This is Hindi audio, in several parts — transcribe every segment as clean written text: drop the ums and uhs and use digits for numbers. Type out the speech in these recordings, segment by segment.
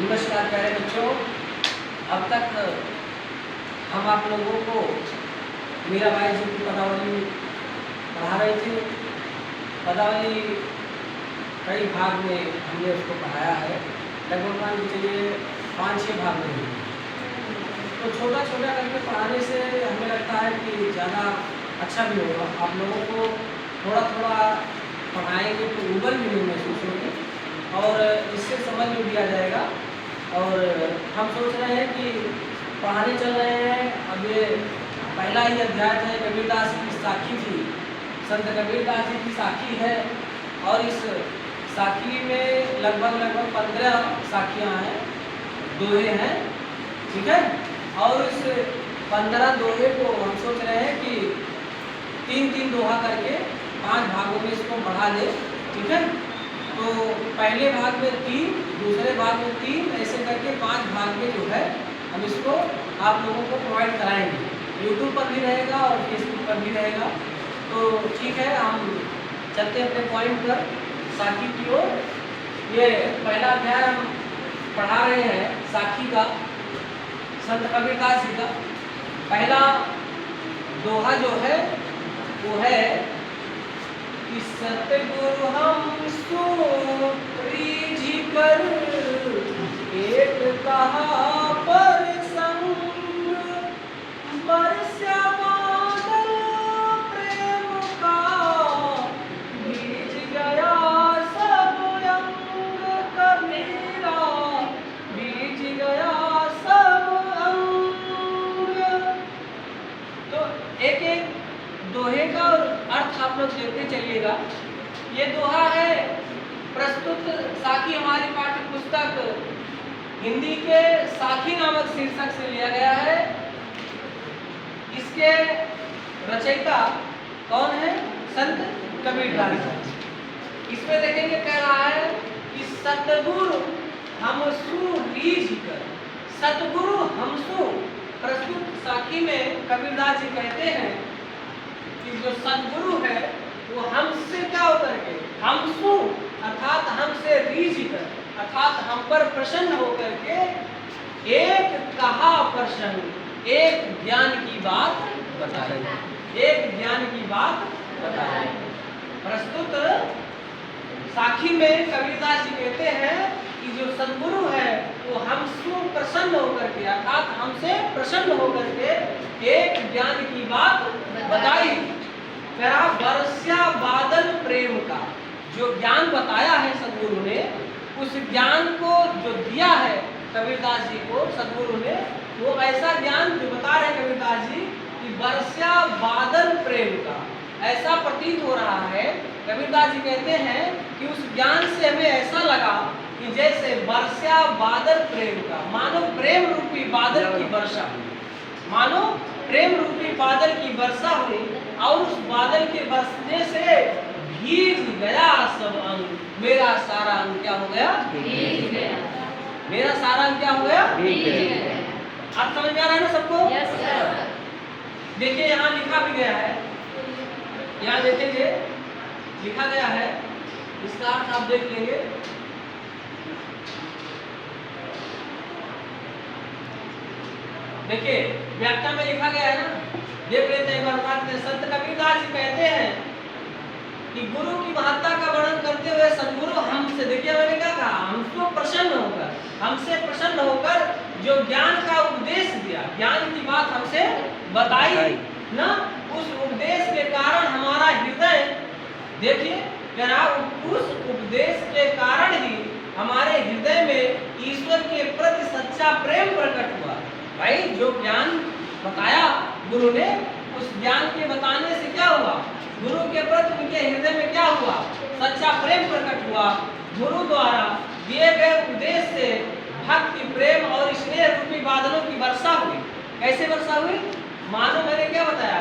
नमस्कार प्यारे बच्चों, अब तक हम आप लोगों को मीराबाई जी की पदावली पढ़ा रहे थे। पदावली कई भाग में हमने उसको पढ़ाया है, लगभग मान के चलिए 5-6 भाग में। तो छोटा छोटा करके पढ़ाने से हमें लगता है कि ज़्यादा अच्छा भी होगा। आप लोगों को थोड़ा थोड़ा पढ़ाएंगे तो उबल भी नहीं महसूस होगी और इससे समझ में भी आ जाएगा। और हम सोच रहे हैं कि पढ़ाने चल रहे हैं। अब ये पहला ही अध्याय है, कबीरदास की साखी थी। संत कबीरदास जी की साखी है और इस साखी में लगभग 15 साखियाँ हैं, दोहे हैं, ठीक है। और इस 15 दोहे को हम सोच रहे हैं कि 3-3 दोहा करके 5 भागों में इसको बढ़ा दें, ठीक है। तो पहले भाग में 3, दूसरे भाग में 3, ऐसे करके 5 भाग में जो है हम इसको आप लोगों को प्रोवाइड कराएंगे। यूट्यूब पर भी रहेगा और फेसबुक पर भी रहेगा। तो ठीक है, हम चलते हैं अपने पॉइंट पर, साखी की ओर। ये पहला अध्याय हम पढ़ा रहे हैं साखी का, संत कबीरदास जी का। पहला दोहा जो है वो है कि सतगुरु हम सूत्री कर एक कहा पर संग बरसा बादल प्रेम का बीज गया सब अंग कबीरा बीज गया सब अंग। तो एक एक दोहे का अर्थ आप लोग देखते चलिएगा। ये दोहा है प्रस्तुत साखी हमारी पाठ्य पुस्तक हिंदी के साखी नामक शीर्षक से लिया गया है। इसके रचयिता कौन है? संत कबीरदास जी। इसमें देखेंगे कह रहा है कि सतगुरु हमसु रीझ कर, सतगुरु हमसु। प्रस्तुत साखी में कबीरदास जी कहते हैं कि जो सद्गुरु है वो हमसे क्या होकर के, हमसु अर्थात हमसे रीझ कर, अर्थात हम पर प्रसन्न होकर के एक कहा प्रसन्न, एक ज्ञान की बात बताए, एक ज्ञान की बात बताए। प्रस्तुत साखी में कबीरदास जी कहते हैं कि जो सद्गुरु है वो हमसे प्रसन्न होकर के, अर्थात हमसे प्रसन्न होकर के एक ज्ञान की बात बताई। करा बरसा बादल प्रेम का, जो ज्ञान बताया है सद्गुरु ने, उस ज्ञान को जो दिया है कबीरदास जी को सद्गुरु ने, वो ऐसा ज्ञान जो बता रहे कबीरदास जी कि बरसा बादल प्रेम का। ऐसा प्रतीत हो रहा है, कबीरदास जी कहते हैं कि उस ज्ञान से हमें ऐसा लगा कि जैसे बरसा बादल प्रेम का, मानो प्रेम रूपी बादल की वर्षा हुई, मानो प्रेम रूपी बादल की वर्षा हुई और उस बादल के बरसने से भीग गया सब अंग। मेरा सारा अंग क्या हो गया? भीग गया। मेरा सारा अंग क्या हो गया? भीग गया। आप समझ में आ रहा है ना सबको? Yes sir. देखिए यहाँ लिखा भी गया है, यहाँ देखेंगे लिखा गया है, इसका अर्थ आप देख लेंगे। देखिए व्याख्या में लिखा गया है ना, देख लेते हैं एक बार। संत कबीरदास जी कहते हैं कि गुरु की महत्ता का वर्णन करते हुए सद्गुरु हमसे, देखिए मैंने क्या कहा, हमसे प्रसन्न होकर, हमसे प्रसन्न होकर जो ज्ञान का उपदेश दिया, ज्ञान की बात हमसे बताई ना, उस उपदेश के कारण हमारा हृदय, देखिए उस उपदेश के कारण ही हमारे हृदय में ईश्वर के प्रति सच्चा प्रेम प्रकट हुआ। भाई जो ज्ञान बताया गुरु ने, उस ज्ञान के बताने से क्या हुआ? गुरु के प्रति उनके हृदय में क्या हुआ? सच्चा प्रेम प्रकट हुआ। गुरु द्वारा दिए गए उपदेश से भक्ति, प्रेम और स्नेह रूपी बादलों की वर्षा हुई। कैसे वर्षा हुई? मानो मैंने क्या बताया,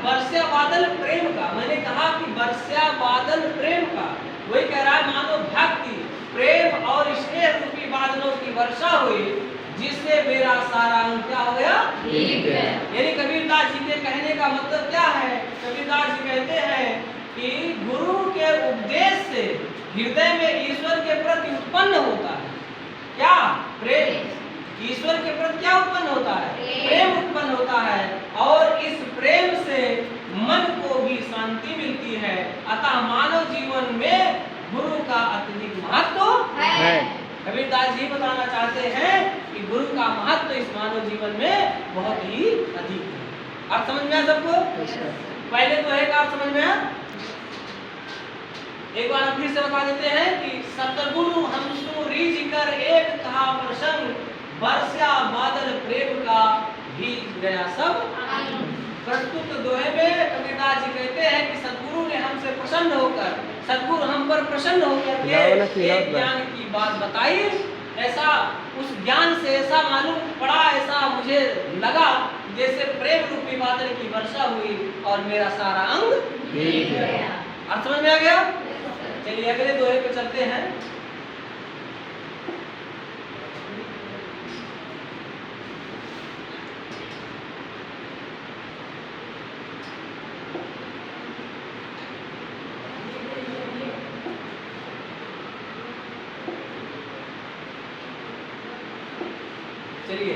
वर्षा बादल प्रेम का। मैंने कहा कि वर्षा बादल प्रेम का, वही कह रहा है मानो भक्ति, प्रेम और स्नेह रूपी बादलों की वर्षा हुई, जिससे मेरा सारा अंग क्या हो गया? भीग गया। यानी कबीरदास जी के कहने का मतलब क्या है? कबीरदास जी कहते हैं कि गुरु के उपदेश से हृदय में ईश्वर के प्रति उत्पन्न होता है क्या? होता है? प्रेम उत्पन्न होता है, और इस प्रेम से मन को भी शांति मिलती है। अतः मानव जीवन में गुरु का अत्यधिक महत्व है। कबीरदास जी बताना चाहते हैं कि गुरु का महत्व इस मानव जीवन में बहुत ही अधिक है। आप समझ में आया सबको? पहले तो एक आप समझ में आया, एक बार फिर से बता देते हैं कि सतगुरु हमसु रीझ कर एक कहा प्रसंग, बरसा बादल प्रेम का भीग गया सब। प्रस्तुत दोहे में कबीरदास जी कहते हैं कि सतगुरु ने हमसे प्रसन्न होकर, सतगुरु हम पर प्रसन्न होकर के एक ज्ञान की बात बताई। ऐसा उस ज्ञान से ऐसा मालूम पड़ा, ऐसा मुझे लगा जैसे प्रेम रूपी बादल की वर्षा हुई और मेरा सारा अंग भीग गया। अब समझ में आ गया? चलिए अगले दोहे पे चलते हैं। चलिए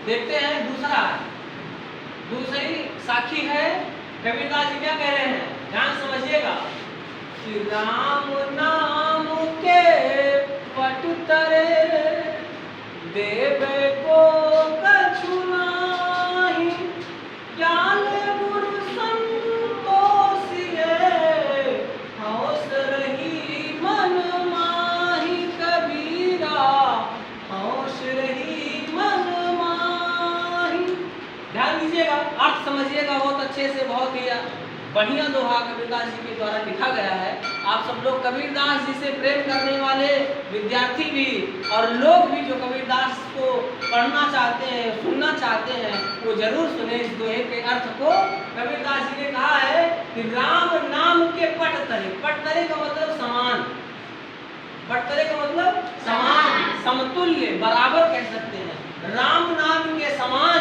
देखते हैं दूसरी साखी है। कबीरदास जी क्या कह रहे हैं, ध्यान समझिएगा कि राम नाम के पट तरे देवे को कछु नाही, ज्ञान गुरु संतोषिए हौस रही मन माही। कबीरा हौस रही मन माही। ध्यान दीजिएगा, अर्थ समझिएगा बहुत अच्छे से, बहुत ही बढ़िया दोहा कबीरदास जी के द्वारा लिखा गया है। आप सब लोग कबीरदास जी से प्रेम करने वाले विद्यार्थी भी और लोग भी जो कबीरदास को पढ़ना चाहते हैं, सुनना चाहते हैं, वो जरूर सुने इस दोहे के अर्थ को। कबीरदास जी ने कहा है कि राम नाम के पट तरे, पट तरे का मतलब समान, पट तरे का मतलब समान, समतुल्य, बराबर कह सकते हैं। राम नाम के समान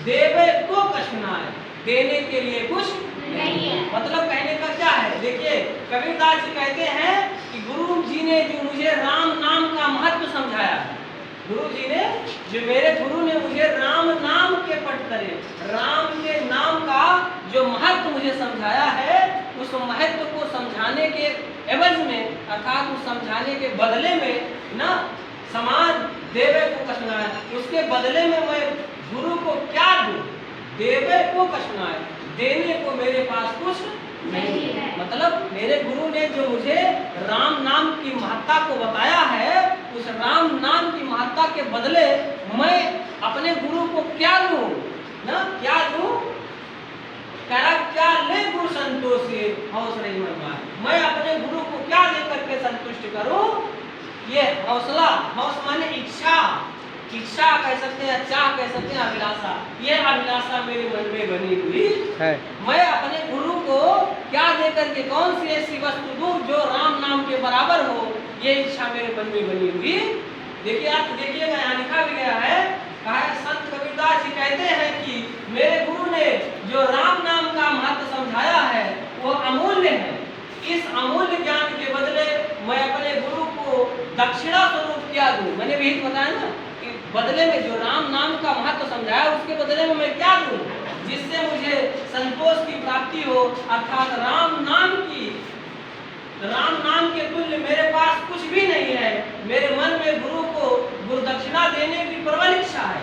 देवे को कछु नाहि, देने के लिए कुछ नहीं है। मतलब कहने का क्या है, देखिए कबीरदास जी कहते हैं कि गुरु जी ने जो मुझे राम नाम का महत्व समझाया, गुरु जी ने जो मेरे गुरु ने मुझे राम नाम के पट तरे, राम के नाम का जो महत्व मुझे समझाया है, उस महत्व को समझाने के एवज में, अर्थात उस समझाने के बदले में ना समान देवे को कछु नाहि, उसके बदले में मैं गुरु को क्या दूं? देवे को कछु नाहि, देने को मेरे पास कुछ नहीं है। मतलब मेरे गुरु ने जो मुझे राम नाम की महत्ता को बताया है, उस राम नाम की महत्ता के बदले मैं अपने गुरु को क्या दूं ना, क्या दूं? क्या ले गुरु संतोषी हौस रही मन माही। मैं अपने गुरु को क्या दे करके संतुष्ट करूं? ये हौसला, हौस माने इच्छा, इच्छा कह सकते हैं, चाह कह सकते हैं, अभिलाषा। ये अभिलाषा मेरे मन में बनी हुई है। मैं अपने गुरु को क्या दे करके, कौन सी ऐसी वस्तु दूं जो राम नाम के बराबर हो, ये इच्छा मेरे मन में बनी हुई। देखिए आप देखिएगा, यहाँ लिखा भी गया है, कहा है संत कबीरदास जी कहते हैं कि मेरे गुरु ने जो राम नाम का महत्व समझाया है वो अमूल्य है। इस अमूल्य ज्ञान के बदले मैं अपने गुरु को दक्षिणा स्वरूप क्या दूं? मैंने भी बताया ना कि बदले में जो राम नाम का महत्व समझाया, उसके बदले में मैं क्या दूं जिससे मुझे संतोष की प्राप्ति हो, अर्थात राम नाम के तुल्य मेरे पास कुछ भी नहीं है। मेरे मन में गुरु को गुरु दक्षिणा देने की प्रबल इच्छा है।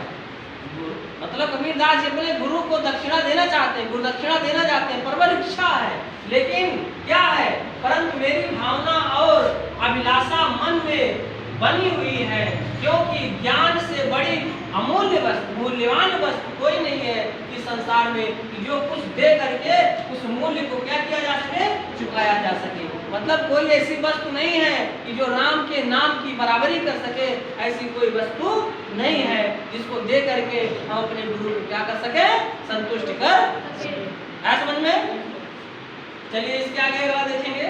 मतलब कबीरदास जी अपने गुरु को दक्षिणा देना चाहते हैं, गुरु दक्षिणा देना चाहते हैं, प्रबल इच्छा है। लेकिन क्या है, परंतु मेरी भावना और अभिलाषा मन में बनी हुई है, क्योंकि ज्ञान से बड़ी अमूल्य वस्तु, मूल्यवान वस्तु कोई नहीं है इस संसार में कि जो कुछ दे करके उस मूल्य को क्या किया जा सके, चुकाया जा सके। मतलब कोई ऐसी वस्तु नहीं है कि जो राम के नाम की बराबरी कर सके, ऐसी कोई वस्तु नहीं है जिसको दे करके हम अपने गुरु को क्या कर सके, संतुष्ट कर। समझ में? चलिए इसके आगे देखेंगे।